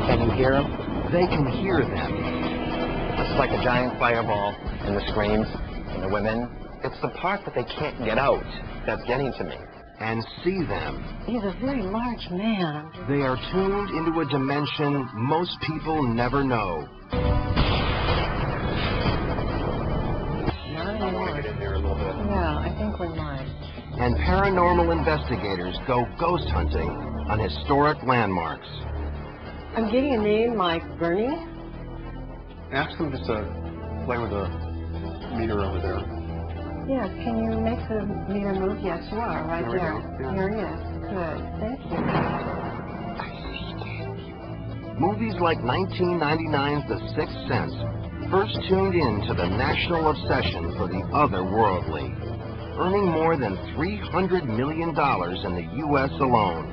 Can you hear them? They can hear them. It's like a giant fireball, and the screams, and the women. It's the part that they can't get out that's getting to me. And see them. He's a very large man. They are tuned into a dimension most people never know. Not anymore. Get in there a little bit. Yeah, I think we might. And paranormal investigators go ghost hunting on historic landmarks. I'm getting a name like Bernie. Ask them just to play with the meter over there. Yes, can you make the meter move? Yes, you are, right There we there. go, yeah. Here he is. Good, thank you. Movies like 1999's The Sixth Sense first tuned in to the national obsession for the otherworldly, earning more than $300 million in the U.S. alone.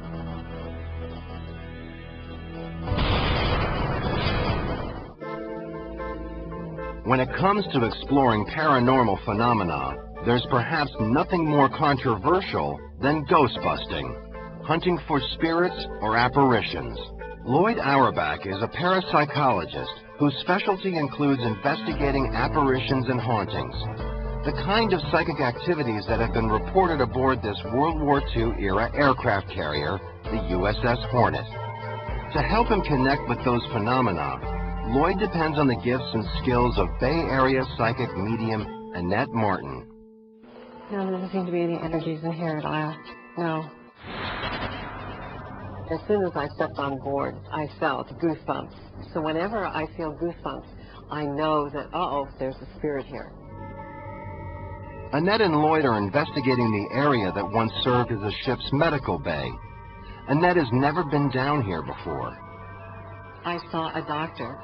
When it comes to exploring paranormal phenomena, there's perhaps nothing more controversial than ghost busting, hunting for spirits or apparitions. Lloyd Auerbach is a parapsychologist whose specialty includes investigating apparitions and hauntings, the kind of psychic activities that have been reported aboard this World War II era aircraft carrier, the USS Hornet. To help him connect with those phenomena, Lloyd depends on the gifts and skills of Bay Area psychic medium Annette Martin. No, there doesn't seem to be any energies in here at all. No. As soon as I stepped on board, I felt goosebumps. So whenever I feel goosebumps, I know that, uh-oh, there's a spirit here. Annette and Lloyd are investigating the area that once served as a ship's medical bay. Annette has never been down here before. I saw a doctor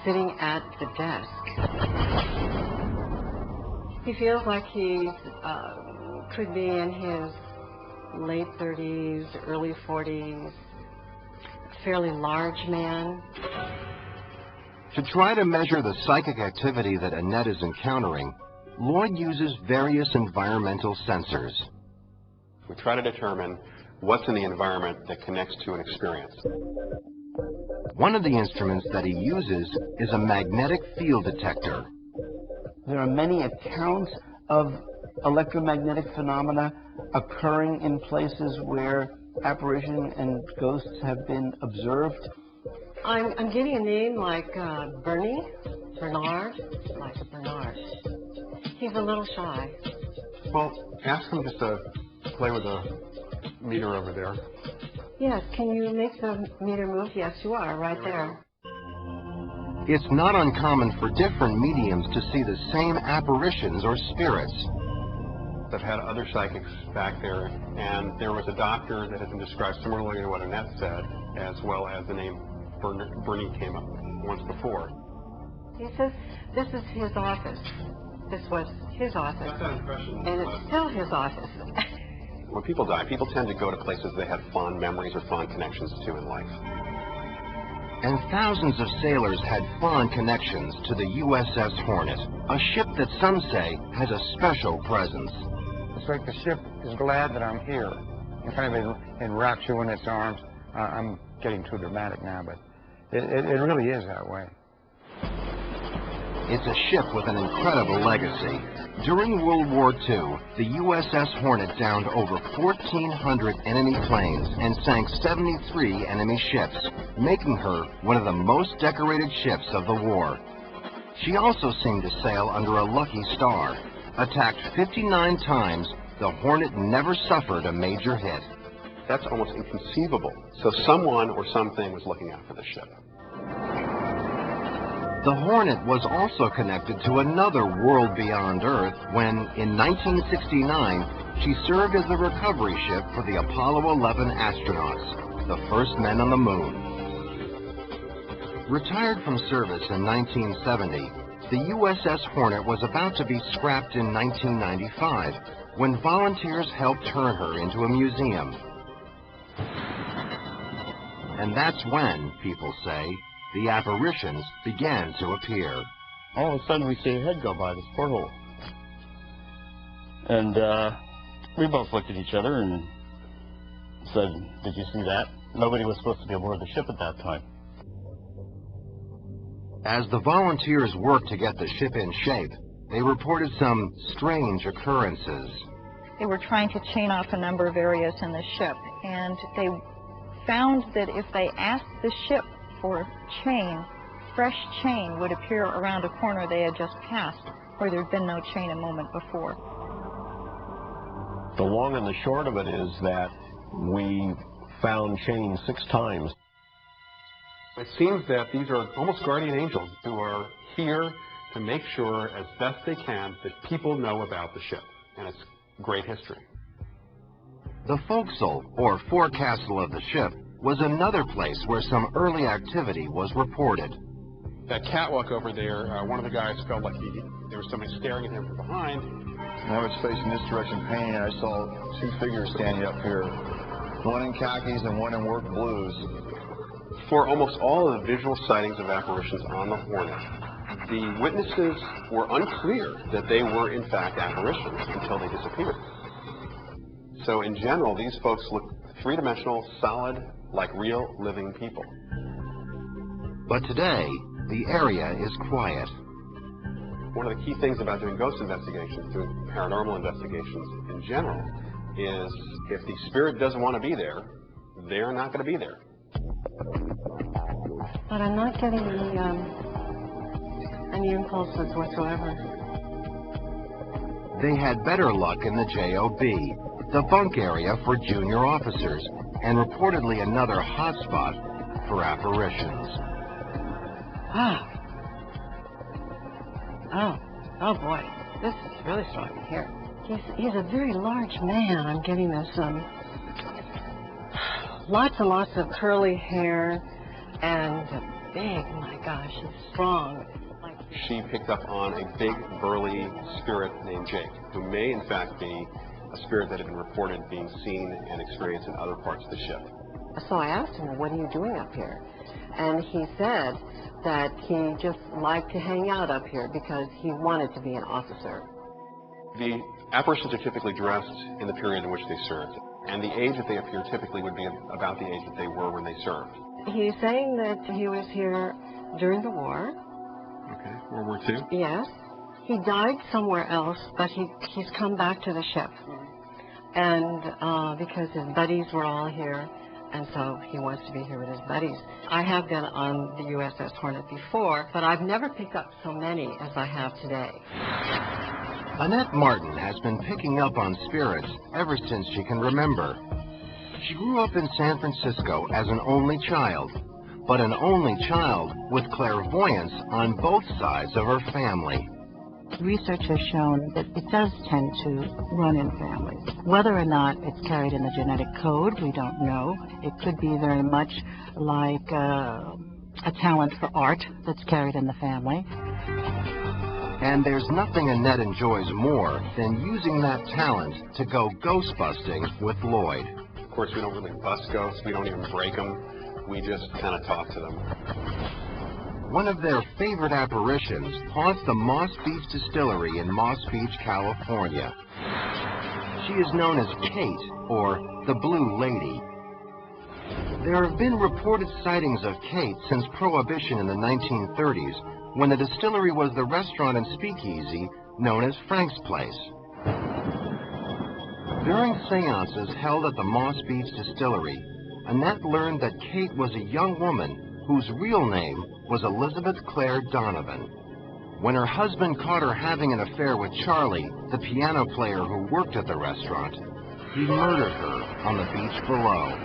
sitting at the desk. He feels like he could be in his late 30s, early 40s, fairly large man. To try to measure the psychic activity that Annette is encountering, Lloyd uses various environmental sensors. We try to determine what's in the environment that connects to an experience. One of the instruments that he uses is a magnetic field detector. There are many accounts of electromagnetic phenomena occurring in places where apparition and ghosts have been observed. I'm getting a name like Bernie, Bernard, like Bernard. He's a little shy. Well, ask them just to play with the meter over there. Yes, can you make the meter move? Yes, you are, right there. It's not uncommon for different mediums to see the same apparitions or spirits. I've had other psychics back there, and there was a doctor that had been described similarly to what Annette said, as well as the name Bernie came up once before. He says this is his office. This was his office. Got that impression. And it's still his office. When people die, people tend to go to places they had fond memories or fond connections to in life. And thousands of sailors had fond connections to the USS Hornet, a ship that some say has a special presence. It's like the ship is glad that I'm here. It kind of enwraps you in its arms. I'm getting too dramatic now, but it really is that way. It's a ship with an incredible legacy. During World War II, the USS Hornet downed over 1,400 enemy planes and sank 73 enemy ships, making her one of the most decorated ships of the war. She also seemed to sail under a lucky star. Attacked 59 times, the Hornet never suffered a major hit. That's almost inconceivable. So someone or something was looking out for the ship. The Hornet was also connected to another world beyond Earth when, in 1969, she served as the recovery ship for the Apollo 11 astronauts, the first men on the moon. Retired from service in 1970, the USS Hornet was about to be scrapped in 1995 when volunteers helped turn her into a museum. And that's when, people say, the apparitions began to appear. All of a sudden we see a head go by this porthole. And we both looked at each other and said, "Did you see that?" Nobody was supposed to be aboard the ship at that time. As the volunteers worked to get the ship in shape, they reported some strange occurrences. They were trying to chain off a number of areas in the ship, and they found that if they asked the ship for chain, fresh chain would appear around a corner they had just passed, where there'd been no chain a moment before. The long and the short of it is that we found chain 6 times. It seems that these are almost guardian angels who are here to make sure as best they can that people know about the ship and its great history. The forecastle, or forecastle of the ship, was another place where some early activity was reported. That catwalk over there, one of the guys felt like there was somebody staring at him from behind. And I was facing this direction painting, and I saw 2 figures standing up here, one in khakis and one in work blues. For almost all of the visual sightings of apparitions on the Hornet, the witnesses were unclear that they were in fact apparitions until they disappeared. So in general, these folks look three-dimensional, solid, like real living people. But today, the area is quiet. One of the key things about doing ghost investigations, doing paranormal investigations in general, is if the spirit doesn't want to be there, they're not going to be there. But I'm not getting any impulses whatsoever. They had better luck in the JOB, the bunk area for junior officers, and reportedly another hotspot for apparitions. Oh boy, this is really strong in here. He's a very large man. I'm getting this, lots and lots of curly hair, and big, my gosh, he's strong. She picked up on a big, burly spirit named Jake, who may in fact be a spirit that had been reported being seen and experienced in other parts of the ship. So I asked him, what are you doing up here? And he said that he just liked to hang out up here because he wanted to be an officer. The apparitions are typically dressed in the period in which they served, and the age that they appear typically would be about the age that they were when they served. He's saying that he was here during the war. Okay, World War II? Yes. He died somewhere else, but he's come back to the ship. And because his buddies were all here, and so he wants to be here with his buddies. I have been on the USS Hornet before, but I've never picked up so many as I have today. Annette Martin has been picking up on spirits ever since she can remember. She grew up in San Francisco as an only child, but an only child with clairvoyance on both sides of her family. Research has shown that it does tend to run in families. Whether or not it's carried in the genetic code, we don't know. It could be very much like a talent for art that's carried in the family. And there's nothing Annette enjoys more than using that talent to go ghost busting with Lloyd. Of course, we don't really bust ghosts. We don't even break them. We just kind of talk to them. One of their favorite apparitions haunts the Moss Beach Distillery in Moss Beach, California. She is known as Kate, or the Blue Lady. There have been reported sightings of Kate since Prohibition in the 1930s, when the distillery was the restaurant and speakeasy known as Frank's Place. During seances held at the Moss Beach Distillery, Annette learned that Kate was a young woman whose real name was Elizabeth Claire Donovan. When her husband caught her having an affair with Charlie, the piano player who worked at the restaurant, he murdered her on the beach below.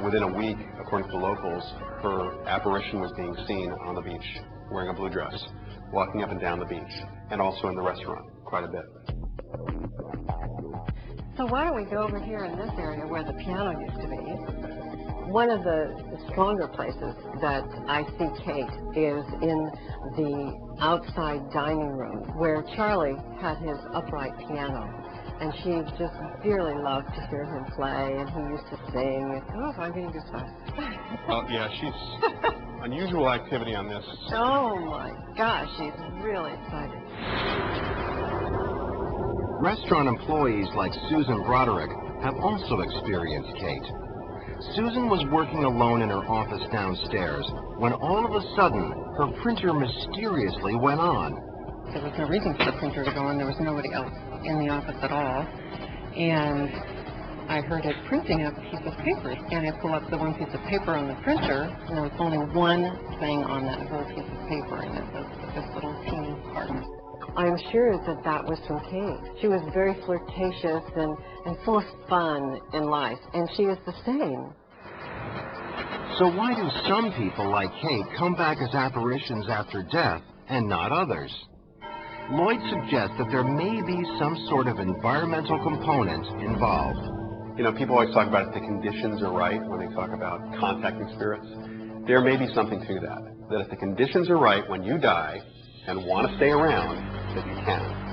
Within a week, according to the locals, her apparition was being seen on the beach, wearing a blue dress, walking up and down the beach, and also in the restaurant, quite a bit. So why don't we go over here in this area where the piano used to be? One of the stronger places that I see Kate is in the outside dining room where Charlie had his upright piano. And she just dearly loved to hear him play, and he used to sing. Oh, I'm getting goosebumps. Well, yeah, she's unusual activity on this. Oh my gosh, she's really excited. Restaurant employees like Susan Broderick have also experienced Kate. Susan was working alone in her office downstairs when all of a sudden her printer mysteriously went on. There was no reason for the printer to go on. There was nobody else in the office at all. And I heard it printing a piece of paper. And I pull up the one piece of paper on the printer, and there was only one thing on that whole piece of paper, and it was this little teeny part. I'm sure that that was from Kate. She was very flirtatious and full of fun in life, and she is the same. So why do some people like Kate come back as apparitions after death and not others? Lloyd suggests that there may be some sort of environmental component involved. You know, people always talk about if the conditions are right when they talk about contacting spirits. There may be something to that. That if the conditions are right when you die and want to stay around, that you can.